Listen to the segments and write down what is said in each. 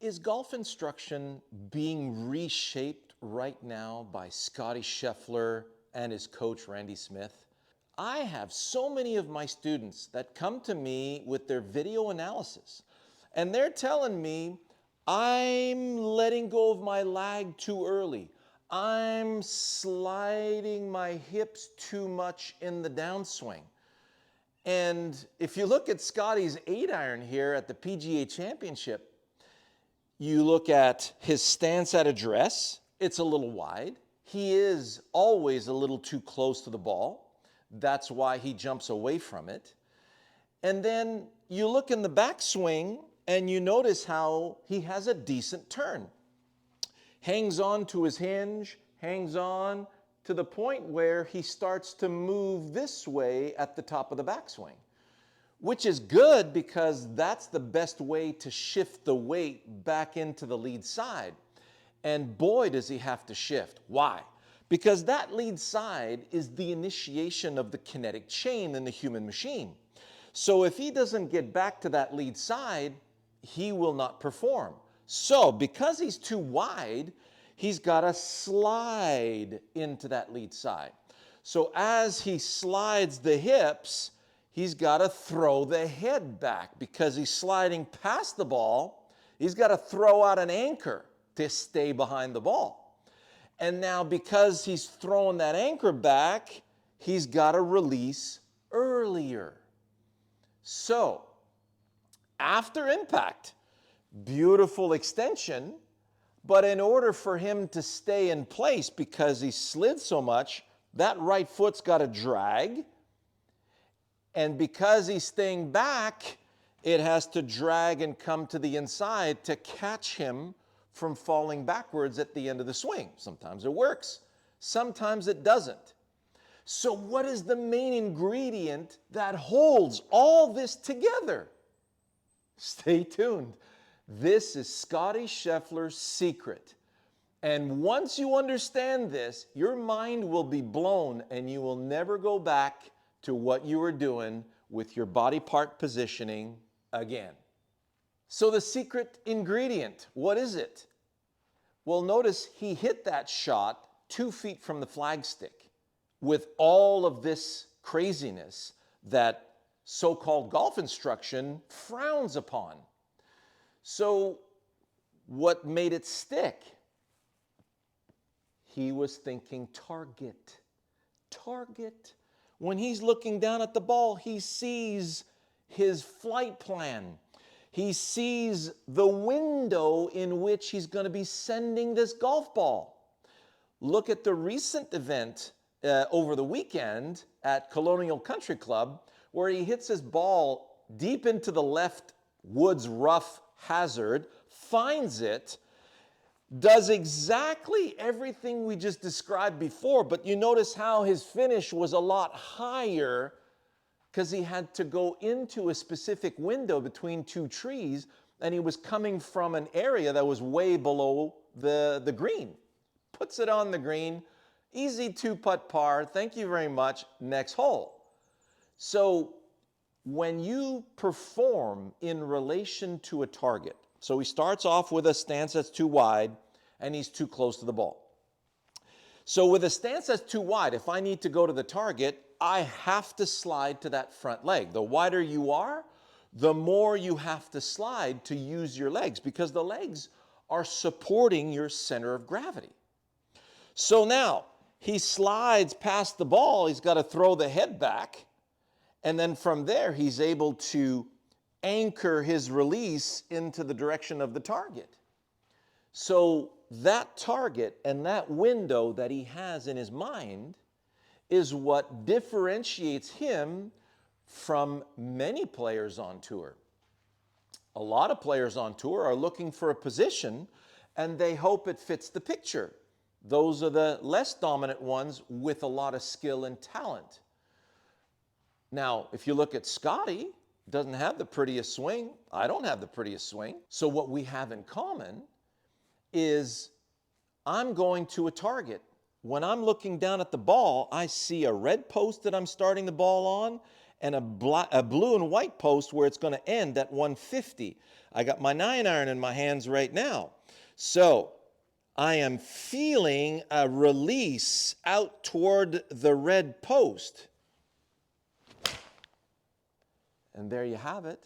Is golf instruction being reshaped right now by Scotty Scheffler and his coach, Randy Smith? I have so many of my students that come to me with their video analysis, and they're telling me, I'm letting go of my lag too early. I'm sliding my hips too much in the downswing. And if you look at Scotty's 8-iron here at the PGA Championship, you look at his stance at address, it's a little wide. He is always a little too close to the ball. That's why he jumps away from it. And then you look in the backswing and you notice how he has a decent turn. Hangs on to his hinge, hangs on to the point where he starts to move this way at the top of the backswing, which is good because that's the best way to shift the weight back into the lead side. And boy, does he have to shift. Why? Because that lead side is the initiation of the kinetic chain in the human machine. So if he doesn't get back to that lead side, he will not perform. So because he's too wide, he's got to slide into that lead side. So as he slides the hips, he's got to throw the head back because he's sliding past the ball. He's got to throw out an anchor to stay behind the ball. And now because he's throwing that anchor back, he's got to release earlier. So after impact, beautiful extension, but in order for him to stay in place because he slid so much, that right foot's got to drag. And because he's staying back, it has to drag and come to the inside to catch him from falling backwards at the end of the swing. Sometimes it works, sometimes it doesn't. So what is the main ingredient that holds all this together? Stay tuned. This is Scotty Scheffler's secret. And once you understand this, your mind will be blown and you will never go back to what you were doing with your body part positioning again. So the secret ingredient, what is it? Well, notice he hit that shot 2 feet from the flagstick with all of this craziness that so-called golf instruction frowns upon. So what made it stick? He was thinking target, target. When he's looking down at the ball, he sees his flight plan. He sees the window in which he's going to be sending this golf ball. Look at the recent event over the weekend at Colonial Country Club, where he hits his ball deep into the left woods rough hazard, finds it, does exactly everything we just described before, but you notice how his finish was a lot higher because he had to go into a specific window between two trees, and he was coming from an area that was way below the green. Puts it on the green, easy 2-putt par, thank you very much, next hole. So when you perform in relation to a target, so he starts off with a stance that's too wide and he's too close to the ball. So with a stance that's too wide, if I need to go to the target, I have to slide to that front leg. The wider you are, the more you have to slide to use your legs because the legs are supporting your center of gravity. So now he slides past the ball, he's got to throw the head back, and then from there he's able to anchor his release into the direction of the target. So that target and that window that he has in his mind is what differentiates him from many players on tour. A lot of players on tour are looking for a position and they hope it fits the picture. Those are the less dominant ones with a lot of skill and talent. Now, if you look at Scotty, doesn't have the prettiest swing. I don't have the prettiest swing. So what we have in common is I'm going to a target. When I'm looking down at the ball, I see a red post that I'm starting the ball on, and a blue and white post where it's going to end at 150. I got my 9-iron in my hands right now. So I am feeling a release out toward the red post. And there you have it.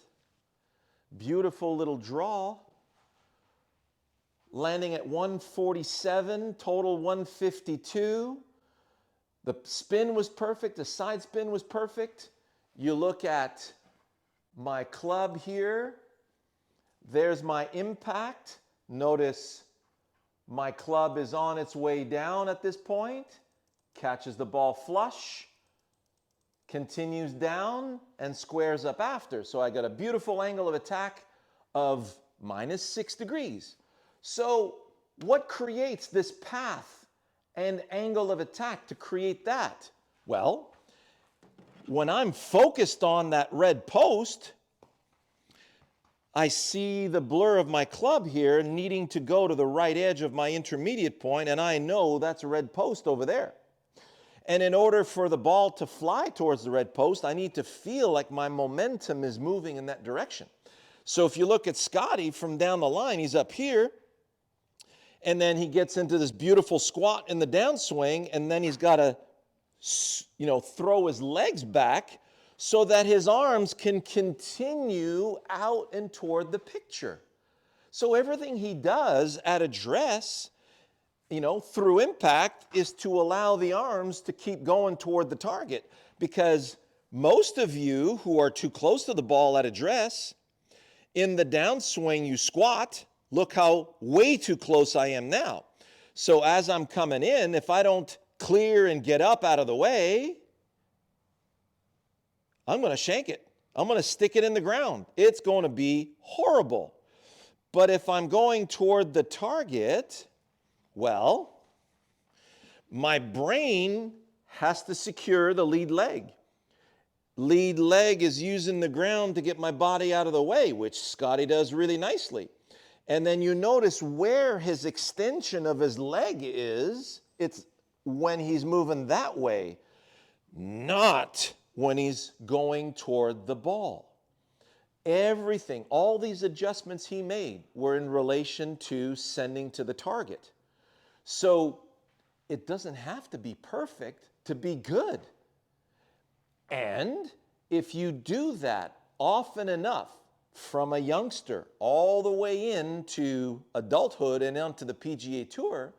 Beautiful little draw. Landing at 147, total 152. The spin was perfect, the side spin was perfect. You look at my club here. There's my impact. Notice my club is on its way down at this point. Catches the ball flush. Continues down and squares up after. So I got a beautiful angle of attack of -6 degrees. So what creates this path and angle of attack to create that? Well, when I'm focused on that red post, I see the blur of my club here needing to go to the right edge of my intermediate point, and I know that's a red post over there. And in order for the ball to fly towards the red post, I need to feel like my momentum is moving in that direction. So if you look at Scotty from down the line, he's up here, and then he gets into this beautiful squat in the downswing, and then he's got to, throw his legs back so that his arms can continue out and toward the picture. So everything he does at address, through impact, is to allow the arms to keep going toward the target. Because most of you who are too close to the ball at address, in the downswing you squat. Look how way too close I am now. So as I'm coming in, if I don't clear and get up out of the way, I'm going to shank it. I'm going to stick it in the ground. It's going to be horrible. But if I'm going toward the target, well, my brain has to secure the lead leg. Lead leg is using the ground to get my body out of the way, which Scotty does really nicely. And then you notice where his extension of his leg is. It's when he's moving that way, not when he's going toward the ball. Everything, all these adjustments he made were in relation to sending to the target. So it doesn't have to be perfect to be good. And if you do that often enough, from a youngster all the way into adulthood and onto the PGA Tour,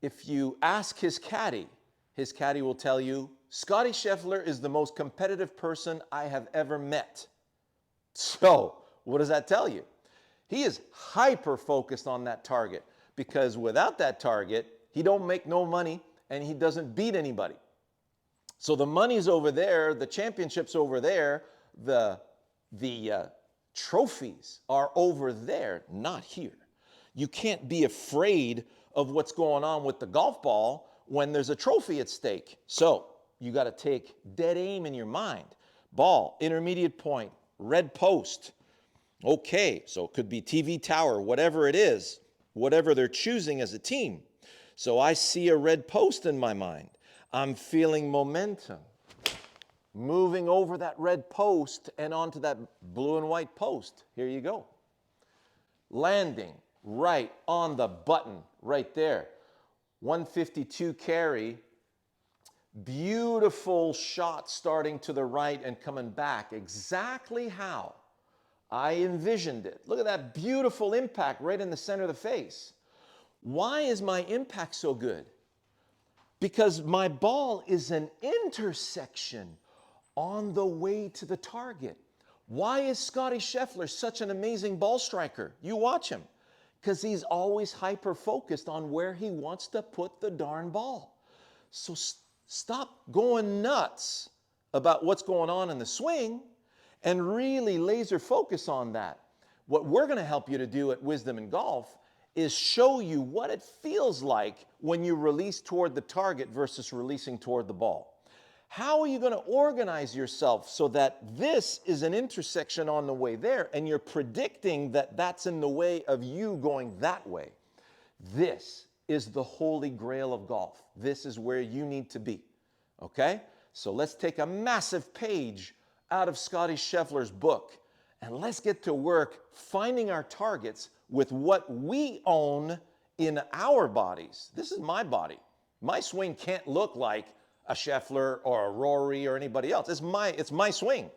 if you ask his caddy will tell you, Scotty Scheffler is the most competitive person I have ever met. So what does that tell you? He is hyper-focused on that target, because without that target, he don't make no money and he doesn't beat anybody. So the money's over there, the championship's over there, the trophies are over there, not here. You can't be afraid of what's going on with the golf ball when there's a trophy at stake. So you got to take dead aim in your mind. Ball, intermediate point, red post. Okay, so it could be TV tower, whatever it is, whatever they're choosing as a team. So I see a red post in my mind. I'm feeling momentum. Moving over that red post and onto that blue and white post. Here you go. Landing right on the button right there. 152 carry. Beautiful shot starting to the right and coming back. Exactly how I envisioned it. Look at that beautiful impact right in the center of the face. Why is my impact so good? Because my ball is an intersection on the way to the target. Why is Scotty Scheffler such an amazing ball striker? You watch him. Because he's always hyper-focused on where he wants to put the darn ball. So stop going nuts about what's going on in the swing and really laser focus on that. What we're going to help you to do at Wisdom in Golf is show you what it feels like when you release toward the target versus releasing toward the ball. How are you going to organize yourself so that this is an intersection on the way there and you're predicting that that's in the way of you going that way? This is the holy grail of golf. This is where you need to be, okay? So let's take a massive page out of Scotty Scheffler's book and let's get to work finding our targets with what we own in our bodies. This is my body. My swing can't look like a Scheffler or a Rory or anybody else. It's my swing.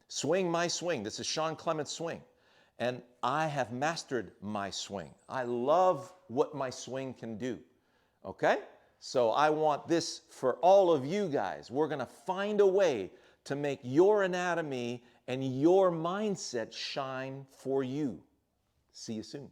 Swing my swing. This is Shawn Clement's swing. And I have mastered my swing. I love what my swing can do. Okay? So I want this for all of you guys. We're going to find a way to make your anatomy and your mindset shine for you. See you soon.